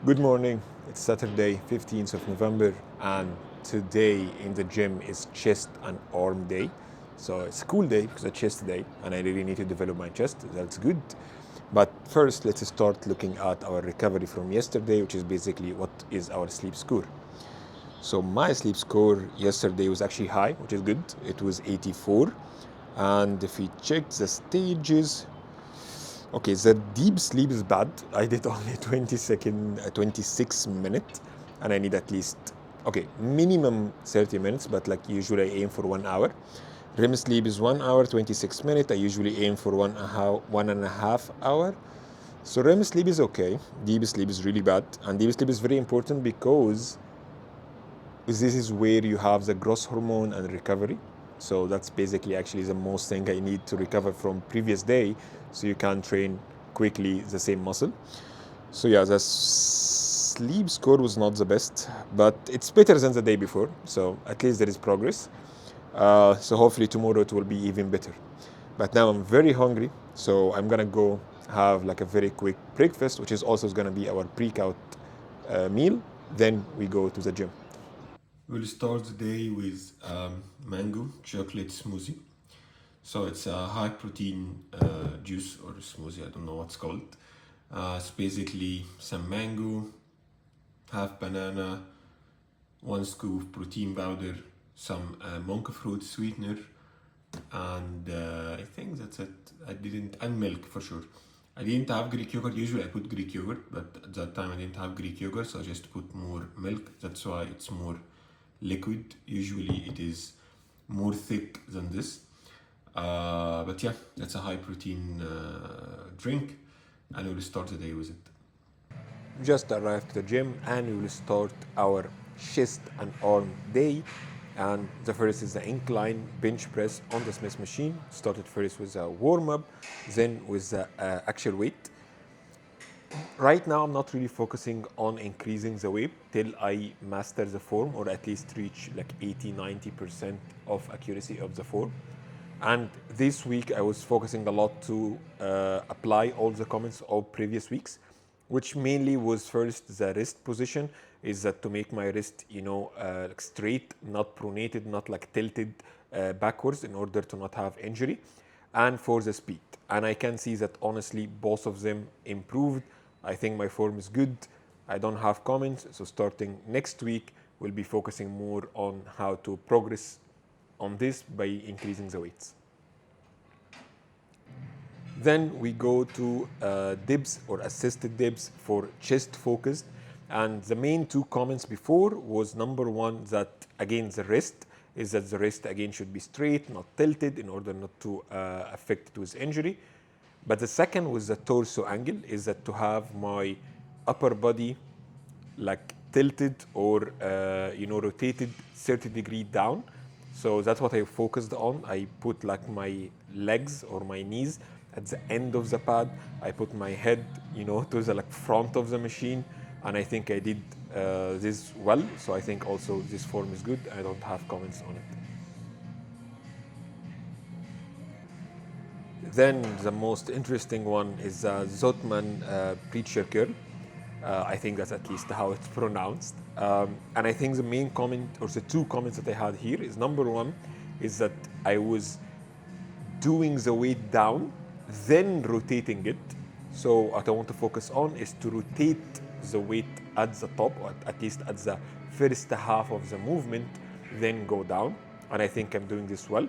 Good morning. It's Saturday, 15th of November, and today in the gym is chest and arm day. So it's a cool day because it's chest day, and I really need to develop my chest. That's good. But first, let's start looking at our recovery from yesterday, which is basically what is our sleep score. So my sleep score yesterday was actually high, which is good. It was 84. And if we check the stages, okay, the deep sleep is bad. I did only 26 minutes, and I need at least, okay, minimum 30 minutes, but like usually I aim for 1 hour. REM sleep is 1 hour, 26 minutes. I usually aim for 1.5 hour. So REM sleep is okay. Deep sleep is really bad, and deep sleep is very important because this is where you have the growth hormone and recovery. So that's basically actually the most thing I need to recover from previous day, so you can train quickly the same muscle. So yeah, the sleep score was not the best, but it's better than the day before. So at least there is progress. So hopefully tomorrow it will be even better. But now I'm very hungry, so I'm gonna go have like a very quick breakfast, which is also gonna be our pre-workout meal. Then we go to the gym. We'll start the day with mango chocolate smoothie. So it's a high protein juice or smoothie, I don't know what's called. It's basically some mango, half banana, 1 scoop protein powder, some monk fruit sweetener, and I think that's it. And milk for sure. I didn't have Greek yogurt. Usually I put Greek yogurt, but at that time I didn't have Greek yogurt, so I just put more milk. That's why it's more liquid. Usually it is more thick than this. But yeah, that's a high protein drink, and we'll start the day with it. Just arrived to the gym, and we will start our chest and arm day. And the first is the incline bench press on the Smith machine. Started first with a warm up, then with the actual weight. Right now, I'm not really focusing on increasing the weight till I master the form, or at least reach like 80-90% of accuracy of the form. And this week, I was focusing a lot to apply all the comments of previous weeks, which mainly was first the wrist position, is that to make my wrist, like straight, not pronated, not like tilted backwards, in order to not have injury, and for the speed. And I can see that honestly, both of them improved. I think my form is good. I don't have comments, so starting next week, we'll be focusing more on how to progress on this by increasing the weights. Then we go to dips or assisted dips for chest focused. And the main two comments before was number one, that again the wrist is that the wrist again should be straight, not tilted, in order not to affect it with injury. But the second was the torso angle, is that to have my upper body like tilted or rotated 30-degree down. So that's what I focused on. I put like my legs or my knees at the end of the pad. I put my head, to the like front of the machine, and I think I did this well. So I think also this form is good. I don't have comments on it. Then the most interesting one is Zotman preacher curl. I think that's at least how it's pronounced. And I think the main comment, or the two comments that I had here, is number one is that I was doing the weight down, then rotating it. So what I want to focus on is to rotate the weight at the top, or at least at the first half of the movement, then go down. And I think I'm doing this well.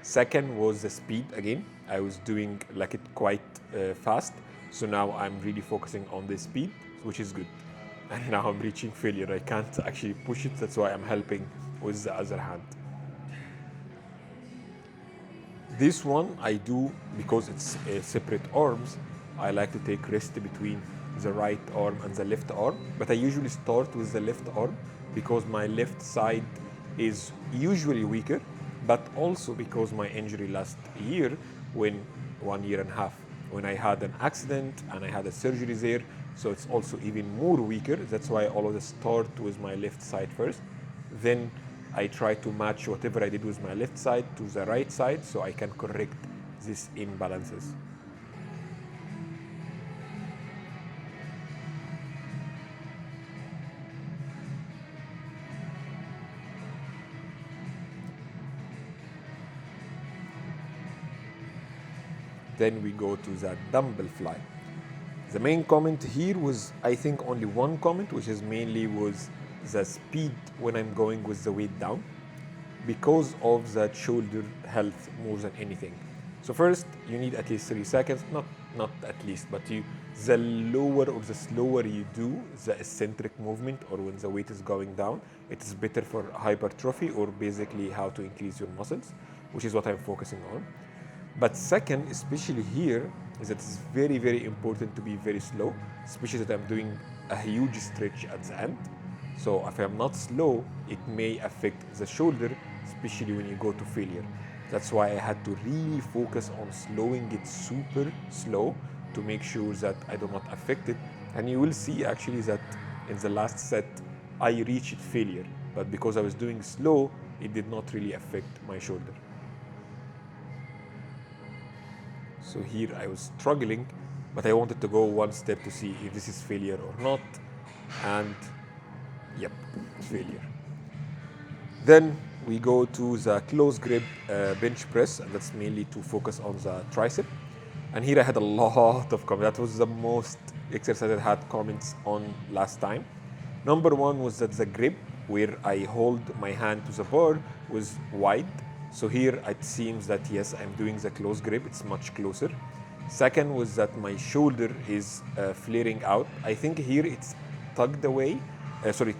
Second was the speed again. I was doing like it quite fast. So now I'm really focusing on the speed, which is good. And now I'm reaching failure. I can't actually push it. That's why I'm helping with the other hand. This one I do because it's separate arms. I like to take rest between the right arm and the left arm, but I usually start with the left arm because my left side is usually weaker, but also because my injury last year, when 1.5 years, when I had an accident and I had a surgery there, so it's also even more weaker. That's why I always start with my left side first. Then I try to match whatever I did with my left side to the right side so I can correct these imbalances. Then we go to the dumbbell fly. The main comment here was, I think, only one comment, which is mainly was the speed when I'm going with the weight down, because of that shoulder health more than anything. So first, you need at least 3 seconds, not at least, but the lower or the slower you do the eccentric movement or when the weight is going down, it is better for hypertrophy or basically how to increase your muscles, which is what I'm focusing on. But second, especially here, is that it's very, very important to be very slow, especially that I'm doing a huge stretch at the end. So if I'm not slow, it may affect the shoulder, especially when you go to failure. That's why I had to really focus on slowing it super slow to make sure that I do not affect it. And you will see actually that in the last set, I reached failure. But because I was doing slow, it did not really affect my shoulder. So here I was struggling, but I wanted to go one step to see if this is failure or not. And yep, failure. Then we go to the close grip bench press, and that's mainly to focus on the tricep. And here I had a lot of comments. That was the most exercise I had comments on last time. Number one was that the grip, where I hold my hand to the bar, was wide. So here it seems that yes, I'm doing the close grip, it's much closer. Second was that my shoulder is flaring out. I think here it's tugged away,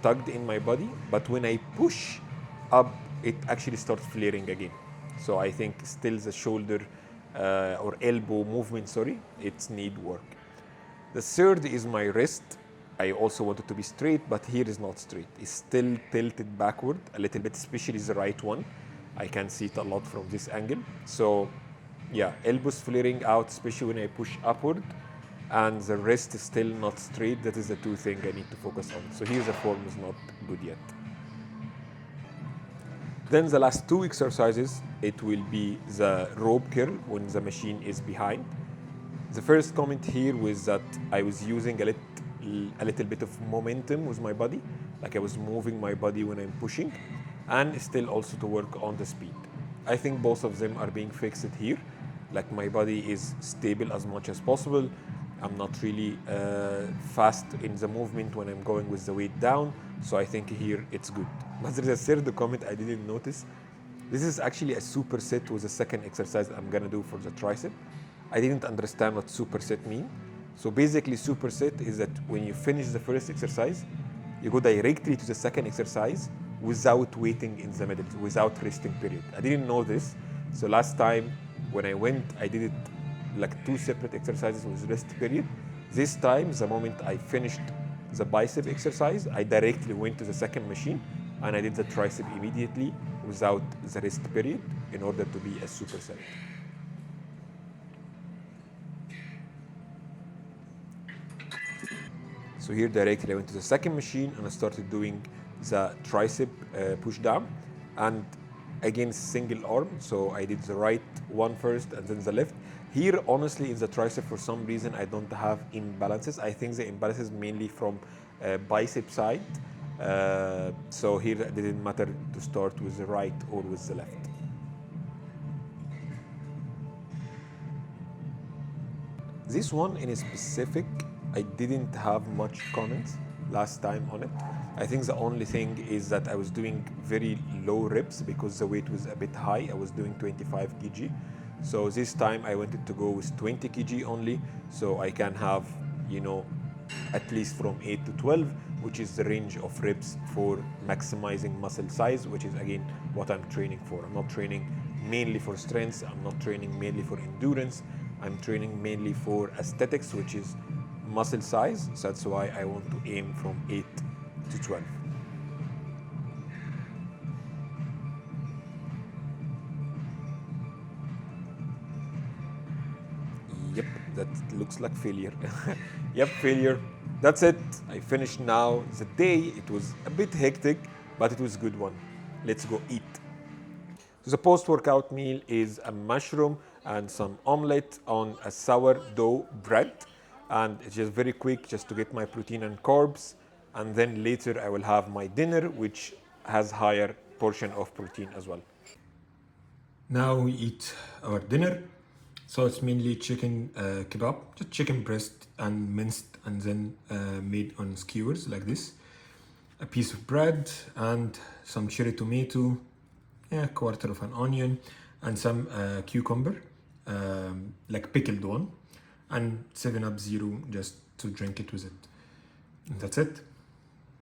tugged in my body, but when I push up, it actually starts flaring again. So I think still the shoulder or elbow movement, it need work. The third is my wrist. I also wanted to be straight, but here is not straight. It's still tilted backward a little bit, especially the right one. I can see it a lot from this angle. So yeah, elbows flaring out, especially when I push upward, and the wrist is still not straight. That is the two things I need to focus on. So here the form is not good yet. Then the last two exercises, it will be the rope curl when the machine is behind. The first comment here was that I was using a little bit of momentum with my body, like I was moving my body when I'm pushing, and still also to work on the speed. I think both of them are being fixed here. Like my body is stable as much as possible. I'm not really fast in the movement when I'm going with the weight down. So I think here it's good. But there's a third comment I didn't notice. This is actually a superset with the second exercise I'm gonna do for the tricep. I didn't understand what superset means. So basically superset is that when you finish the first exercise, you go directly to the second exercise without waiting in the middle, without resting period. I didn't know this. So last time when I went, I did it like two separate exercises with rest period. This time, the moment I finished the bicep exercise, I directly went to the second machine and I did the tricep immediately without the rest period in order to be a superset. So here directly I went to the second machine and I started doing the tricep push down, and again single arm. So I did the right one first and then the left. Here honestly in the tricep for some reason I don't have imbalances. I think the imbalances mainly from bicep side. So here it didn't matter to start with the right or with the left. This one in specific, I didn't have much comments last time on it. I think the only thing is that I was doing very low reps because the weight was a bit high. I was doing 25 kg. So this time I wanted to go with 20 kg only, so I can have, at least from 8 to 12, which is the range of reps for maximizing muscle size, which is again what I'm training for. I'm not training mainly for strength. I'm not training mainly for endurance. I'm training mainly for aesthetics, which is muscle size. So that's why I want to aim from 8 to 12. Yep, that looks like failure. Yep, failure. That's it. I finished now. The day, it was a bit hectic, but it was a good one. Let's go eat. So the post-workout meal is a mushroom and some omelette on a sourdough bread. And it's just very quick, just to get my protein and carbs. And then later I will have my dinner, which has higher portion of protein as well. Now we eat our dinner. So it's mainly chicken kebab, just chicken breast and minced and then made on skewers like this. A piece of bread and some cherry tomato, a quarter of an onion, and some cucumber, like pickled one, and 7-Up Zero just to drink it with it. And that's it.